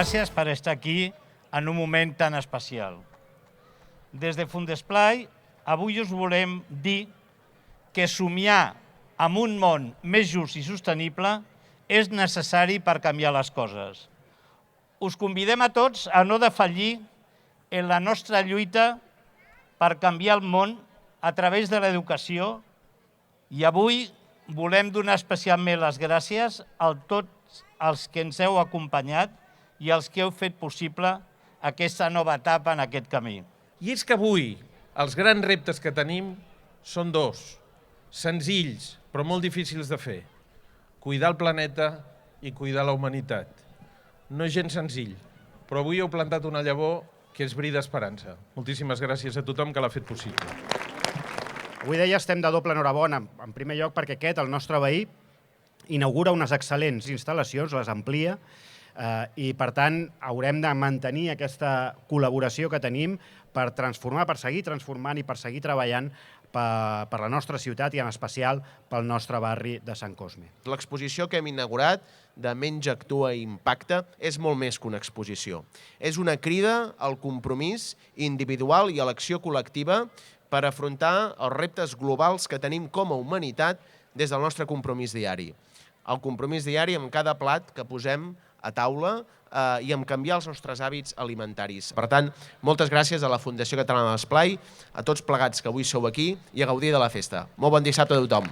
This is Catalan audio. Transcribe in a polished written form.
gràcies per estar aquí en un moment tan especial. Des de Fundesplai, avui us volem dir que somiar amb un món més just i sostenible és necessari per canviar les coses. Us convidem a tots a no defallir en la nostra lluita per canviar el món a través de l'educació i avui volem donar especialment les gràcies a tots els que ens heu acompanyat i els que heu fet possible aquesta nova etapa en aquest camí. I és que avui els grans reptes que tenim són dos, senzills però molt difícils de fer. Cuidar el planeta i cuidar la humanitat. No és gens senzill, però avui heu plantat una llavor que és bri d'esperança. Moltíssimes gràcies a tothom que l'ha fet possible. Avui deia estem de doble enhorabona. En primer lloc perquè aquest, el nostre veí, inaugura unes excel·lents instal·lacions, les amplia, i per tant haurem de mantenir aquesta col·laboració que tenim per transformar, per seguir transformant i per seguir treballant per la nostra ciutat i en especial pel nostre barri de Sant Cosme. L'exposició que hem inaugurat de Menys Actua i Impacta és molt més que una exposició. És una crida al compromís individual i a l'acció col·lectiva per afrontar els reptes globals que tenim com a humanitat des del nostre compromís diari. El compromís diari amb cada plat que posem a taula i amb canviar els nostres hàbits alimentaris. Per tant, moltes gràcies a la Fundació Catalana de l'Esplai, a tots plegats que avui sou aquí i a gaudir de la festa. Molt bon dissabte a tothom.